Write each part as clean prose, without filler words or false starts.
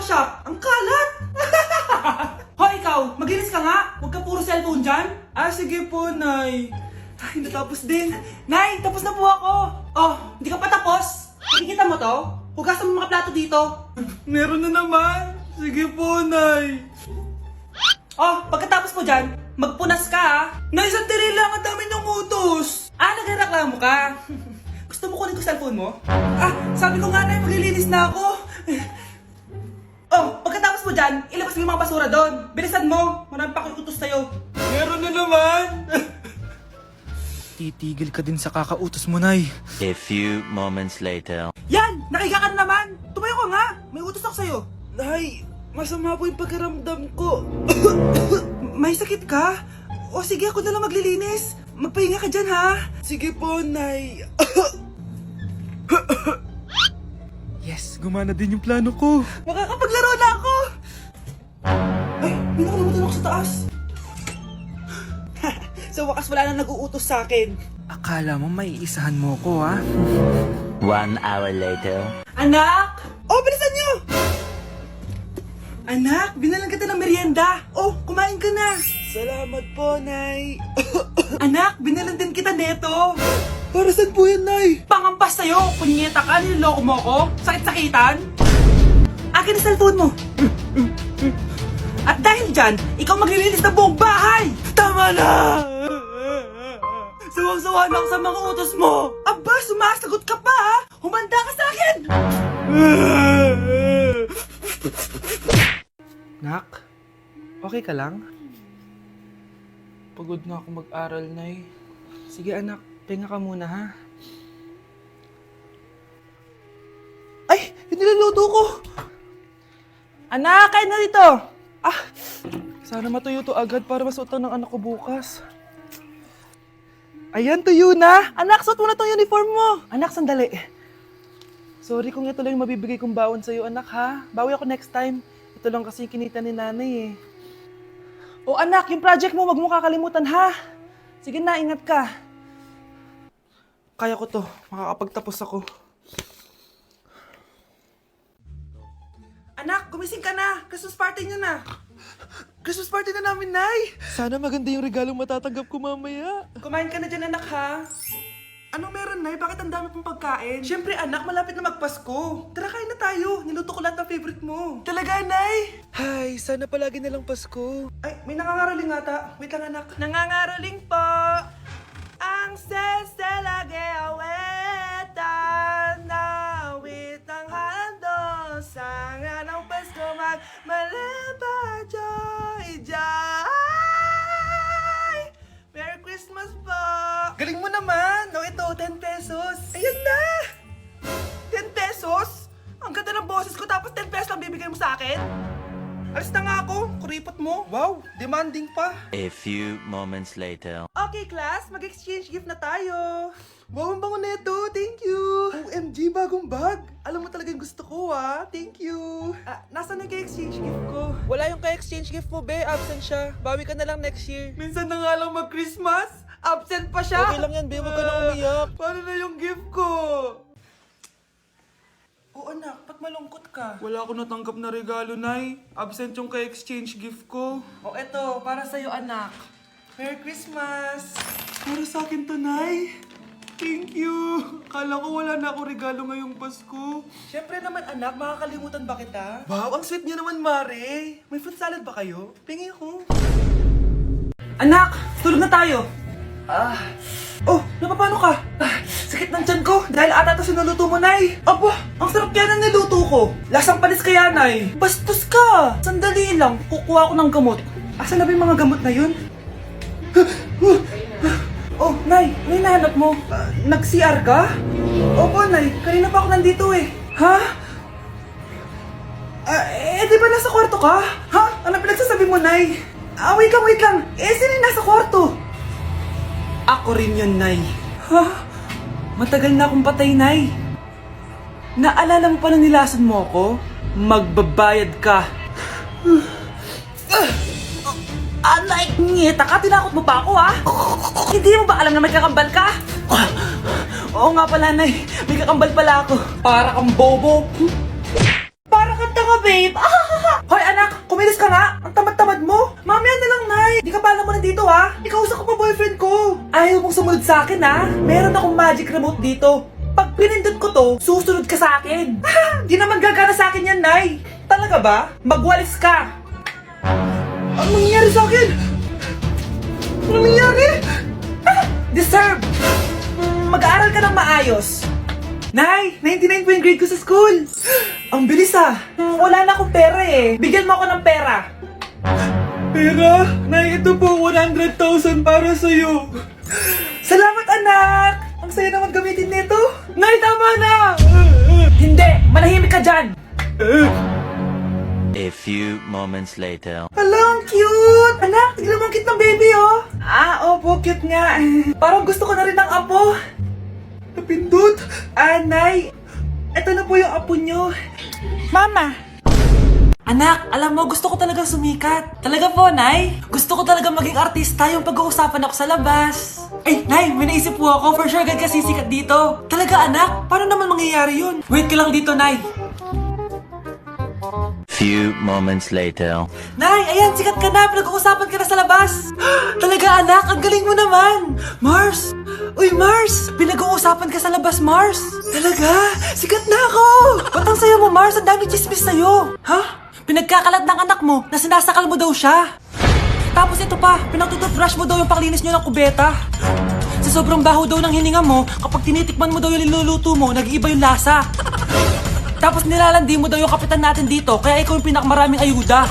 shop. Ang kalat! Hoy, ikaw! Maglinis ka nga! Huwag ka puro cellphone dyan! Ah, sige po, Nay. Ay, natapos din. Nay, tapos na po ako! Oh, hindi ka pa tapos? Nakikita mo to? Hugasan mo mga plato dito. Meron na naman. Sige po, Nay. Oh, pagkatapos mo dyan, magpunas ka ha. Nay, sandali lang. Ang dami niyong utos. Ah, nagreklamo ka? Gusto mo kunin ko cellphone mo? Ah, sabi ko nga, Nay, maglilinis na ako. Oh, pagkatapos mo dyan, ilabas mo yung mga basura doon. Bilisan mo. Marami pa akong utos sa'yo. Meron na naman. Titigil ka din sa kakautos mo, Nay. A few moments later. Yan! Nakiga ka na naman! Tumayo ka nga! May utos ako sa'yo. Nay, masama po yung pagkaramdam ko. May sakit ka? O sige, ako na lang maglilinis. Magpahinga ka dyan, ha? Sige po, Nay. Yes, gumana din yung plano ko. Makakapaglaro na ako! Ay, may nakalimutan ako sa taas. Sa wakas wala na nag-uutos sa akin. Akala mo may isahan mo ko, ha? 1 hour later. Anak! Oh, bilisan niyo! Anak, binalan kita ng merienda. Oh, kumain ka na. Salamat po, Nay. Anak, binalan din kita neto. Para saan po yan, Nay? Pangampas sa'yo. Punyeta ka, niloloko mo ko. Sakit-sakitan. Akin ang cellphone mo. At dahil dyan, ikaw maglilinis ng buong bahay. Tama na! Sawang-sawa na ako sa mga utos mo. Aba, sumasagot ka pa, ha? Humanda ka sa akin! Nak, okay ka lang? Pagod na ako mag-aral, Nay. Sige anak, pahinga ka muna, ha? Ay, yung niluluto ko. Anak, kain na dito! Ah, sana matuyo to agad para masuotan ng anak ko bukas. Ayan, tuyo na! Anak, suot mo na tong uniform mo! Anak, sandali. Sorry kung ito lang yung mabibigay kong baon sa'yo, anak, ha? Bawi ako next time. Ito lang kasi yung kinita ni nanay, eh. O anak, yung project mo, wag mo kakalimutan, ha? Sige na, ingat ka. Kaya ko to. Makakapagtapos ako. Anak, gumising ka na. Christmas party niyo na. Christmas party na namin, Nay. Sana maganda yung regalong matatanggap ko mamaya. Kumain ka na dyan, anak, ha? Anong meron, Nay? Bakit ang dami pong pagkain? Siyempre, anak, malapit na magpasko. Tara, kain na tayo. Niluto ko lahat ng favorite mo. Talaga, Nay? Ay, sana palagi na lang Pasko. Ay, may nangangaraling ata. Wait lang, anak. Nangangaraling po. Ang seselage awetan na awit ang hando sa nga ng Pasko magmalaba joy joy. Merry Christmas po! Galing mo naman! No, ito, 10 pesos. Ayan na! 10 pesos? Ang ganda ng boses ko tapos 10 pesos lang bibigay mo sa akin? Alis na nga ako, kuripot mo. Wow, demanding pa. A few moments later. Okay, class, mag-exchange gift na tayo. Wow, ang bango neto. Thank you. OMG, bagong bag. Alam mo talaga yung gusto ko, ah. Thank you. Nasaan na exchange gift ko? Wala yung ka-exchange gift mo, be. Absent siya. Bawi ka na lang next year. Minsan na nga lang mag-Christmas. Absent pa siya. Okay lang yan, be. Huwag ka na umiyak. Paano na yung gift ko? Oh, anak, ba't malungkot ka? Wala ako natanggap na regalo, Nay. Absent yung ka-exchange gift ko. Oh, eto, para sa'yo, anak. Merry Christmas! Para sa akin to, Nay. Thank you! Kala ko wala na ako regalo ngayong Pasko. Siyempre naman, anak. Makakalimutan ba kita? Wow, ang sweet niyo naman, Mare. May fruit salad ba kayo? Pingi ako. Anak! Tulog na tayo! Oh, napapano ka? Sakit ng tiyan ko dahil ata ito sinuluto mo, Nay. Aba, ang sarap kaya ng niluto ko. Lasang panis kaya, Nay. Bastos ka! Sandali lang, kukuha ko ng gamot. Asan na ba yung mga gamot na yun? Oh, Nay, ano yung nahanap mo? Nag-CR ka? Opo, Nay. Kanina pa ako nandito eh. Ha? Di ba nasa kwarto ka? Ha? Ano pinagsasabi mo, Nay? Wait lang. Sino yung nasa kwarto? Ako rin yun, Nay. Ha? Matagal na akong patay, Nay. Naalala mo pa na nilasan mo ako? Magbabayad ka. Anay, ngita ka, tinakot mo pa ako, ha? Hindi mo ba alam na may kakambal ka? Oo nga pala, Nay. May kakambal pala ako. Para kang bobo. Para kang tanga, babe. dito ha. Ikausap ko pa boyfriend ko. Ayaw mong sumunod sa akin ha. Meron akong magic remote dito. Pag pinindot ko to, susunod ka sa akin. Di naman gagana sa akin yan, Nay. Talaga ba? Magwalis ka. Ano nangyayari sa akin? Ano nangyayari? Deserve. Mag-aaral ka ng maayos. Nay, 99 po yung grade ko sa school. Ang bilis ah. Wala na akong pera eh. Bigyan mo ako ng pera. Pera? Nay, ito po 100,000 para sa'yo. Salamat anak. Ang saya naman gamitin nito. Nay, tama na. Hindi, manahimik ka dyan. A few moments later. Hala, ang cute! Anak, tignan mo ang cute ng baby, oh! Opo, cute nga. Parang gusto ko na rin ng apo. Napindot! Nay, eto na po yung apo nyo. Mama! Anak, alam mo, gusto ko talagang sumikat. Talaga po, Nay? Gusto ko talagang maging artista yung pag-uusapan ako sa labas. Ay, Nay, may naisip po ako. For sure, agad kasi sikat dito. Talaga, anak? Paano naman mangyayari yun? Wait ka lang dito, Nay. Few moments later. Nay, ayan, sikat ka na. Pinag-uusapan ka na sa labas. Talaga, anak. Ang galing mo naman. Mars! Uy, Mars! Pinag-uusapan ka sa labas, Mars. Talaga? Sikat na ako! Ba't ang sayo mo, Mars? Ang dami chismis sa'yo. Ha? Pinagkakalat ng anak mo na sinasakal mo daw siya. Tapos ito pa, pinagtututbrush mo daw yung panglinis nyo ng kubeta. Sa sobrang baho daw ng hininga mo, kapag tinitikman mo daw yung niluluto mo, nag-iiba yung lasa. Tapos nilalandi mo daw yung kapitan natin dito, kaya ikaw yung pinakamaraming ayuda.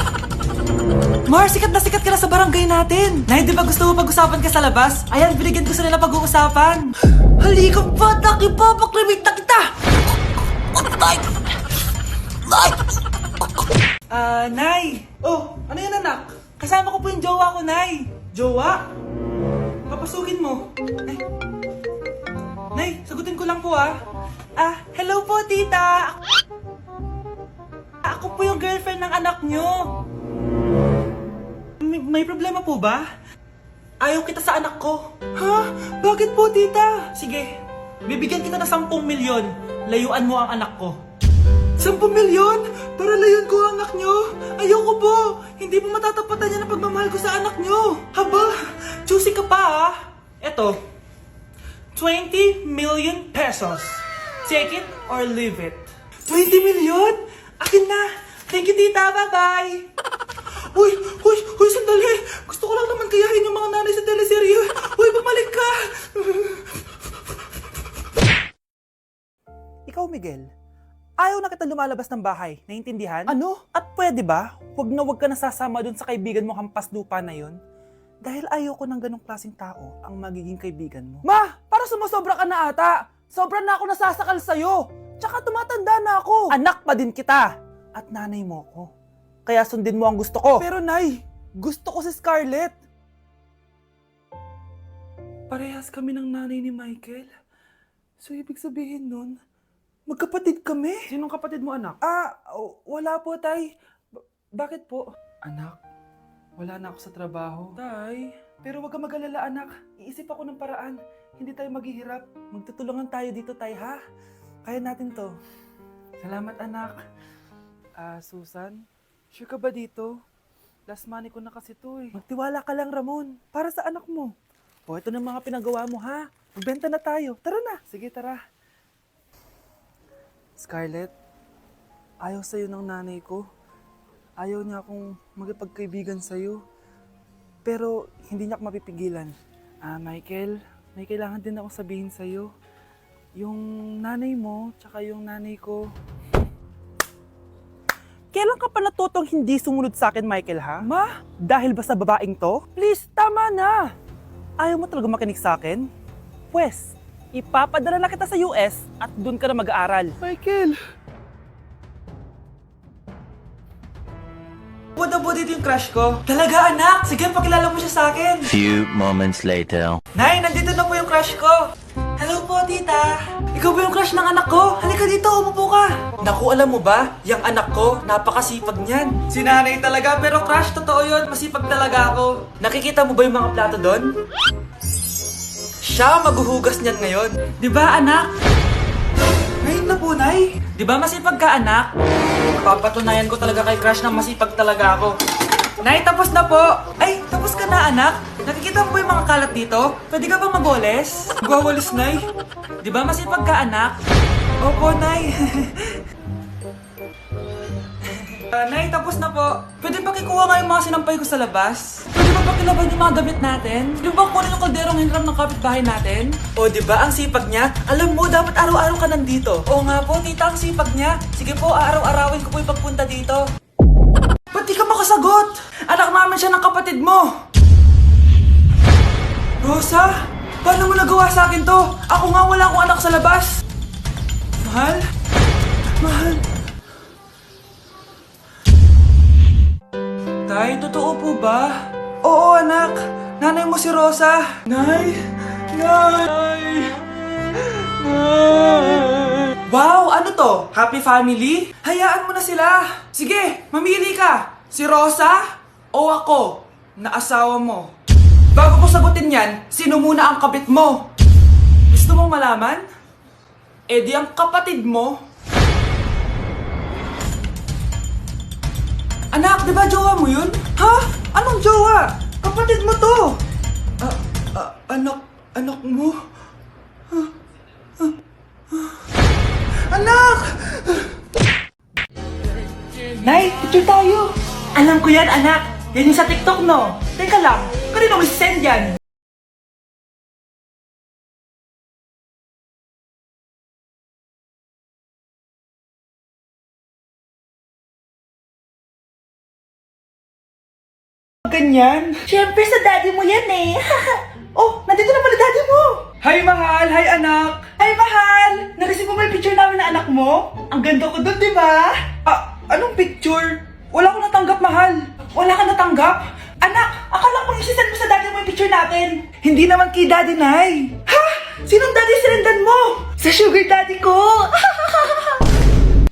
Mars, sikat ka na sa barangay natin. Nay, di ba gusto mo pag-usapan ka sa labas? Ayan, binigyan ko sila ng pag-uusapan. Halika pa, pakrimit na kita! Nay! Oh, ano yan anak? Kasama ko po yung jowa ko, Nay. Jowa? Papasukin mo. Nay, sagutin ko lang po hello po, tita. Ako po yung girlfriend ng anak nyo. May problema po ba? Ayaw kita sa anak ko. Ha? Bakit po, tita? Sige, bibigyan kita ng 10 milyon. Layuan mo ang anak ko. 10 milyon? Para layuan ko ang anak nyo? Ayoko po. Hindi mo matatapatan yan ang pagmamahal ko sa anak nyo. Haba, juicy ka pa Eto, 20 million pesos. Take it or leave it. 20 million? Akin na. Thank you, tita. Bye-bye. Uy, sandali. Gusto ko lang naman kayahin yung mga nanay sa teleserye. Uy, bumalik ka. Ikaw, Miguel. Ayaw na kita lumalabas ng bahay. Naintindihan? Ano? At pwede ba? Huwag ka nasasama dun sa kaibigan mo hampas lupa na yon. Dahil ayoko ng ganong klaseng tao ang magiging kaibigan mo. Ma! Para sumusobra ka na ata! Sobra na ako nasasakal sa'yo! Tsaka tumatanda na ako! Anak pa din kita! At nanay mo ko. Kaya sundin mo ang gusto ko. Pero Nay, gusto ko si Scarlett. Parehas kami ng nanay ni Michael. So ibig sabihin nun, magkapatid kami? Sinong kapatid mo, anak? Wala po, Tay. Bakit po? Anak, wala na ako sa trabaho. Tay, pero wag ka mag-alala, anak. Iisip ako ng paraan. Hindi tayo maghihirap. Magtutulungan tayo dito, Tay, ha? Kaya natin to. Salamat, anak. Susan, sure ka ba dito? Last money ko na kasi to eh. Magtiwala ka lang, Ramon. Para sa anak mo. O, ito na mga pinagawa mo, ha? Magbenta na tayo. Tara na. Sige, tara. Scarlett, ayaw sa'yo ng nanay ko. Ayaw niya akong magipagkaibigan sa'yo. Pero hindi niya ako mapipigilan. Michael, may kailangan din akong sabihin sa'yo. Yung nanay mo, tsaka yung nanay ko. Kailan ka pa natutong hindi sumunod sa akin, Michael, ha? Ma, dahil ba sa babaeng to? Please, tama na! Ayaw mo talaga makinig sa akin? Pwes, ipapadala na kita sa US at doon ka na mag-aaral. Michael! Buda-buda dito yung crush ko. Talaga, anak? Sige, pakilala mo siya sa akin. Few moments later. Nay, nandito na po yung crush ko. Hello po, tita. Ikaw ba yung crush ng anak ko? Halika dito, umupo ka. Naku, alam mo ba? Yung anak ko, napakasipag niyan. Si nanay talaga, pero crush, totoo yun. Masipag talaga ako. Nakikita mo ba yung mga plato doon? Siya maghuhugas niyan ngayon. Di ba, anak? Ngayon na po, Nay. Di ba masipag ka, anak? Papatunayan ko talaga kay crush na masipag talaga ako. Nay, tapos na po. Ay, tapos ka na, anak. Nakikita mo ba yung mga kalat dito? Pwede ka bang magoles? Magwawalis, Nay. Di ba masipag ka, anak? Opo, Nay. Nay, tapos na po. Pwede ba kikuha nga yung mga sinampay ko sa labas? Pwede ba pakilaban yung mga damit natin? Di ba kunin yung kalderong hinram ng kapitbahay natin? O, di ba ang sipag niya? Alam mo, dapat araw-araw ka nandito. Oo nga po, tita, ang sipag niya. Sige po, araw-arawin ko po yung pagpunta dito. Ba't di ka makasagot? Anak namin siya ng kapatid mo. Rosa? Paano mo nagawa sa akin to? Ako nga wala akong anak sa labas. Mahal? Mahal? Tay, totoo po ba? Oo, anak. Nanay mo si Rosa. Nay! Nay! Nay! Wow! Ano to? Happy family? Hayaan mo na sila. Sige, mamili ka. Si Rosa o ako na asawa mo? Bago ko sagutin yan, sino muna ang kabit mo? Gusto mong malaman? Eh di ang kapatid mo. Anak, di ba jowa mo yun? Ha? Anong jowa? Kapatid mo to! Anak mo? Anak! Nay, picture tayo! Alam ko yan, anak! Yan yung sa TikTok, no? Teka lang, kanino mo send yan? Ganyan? Siyempre sa daddy mo yan eh. Oh, nandito na pala daddy mo. Hi mahal, hi anak. Hi mahal. Nareceive mo ba yung picture namin na anak mo? Ang ganda ko dun, di ba? Anong picture? Wala ko natanggap, mahal. Wala ka natanggap? Anak, akala ko yung sisend mo sa daddy mo yung picture natin. Hindi naman kay daddy, Nay. Ha? Sinong daddy sinendan mo? Sa sugar daddy ko.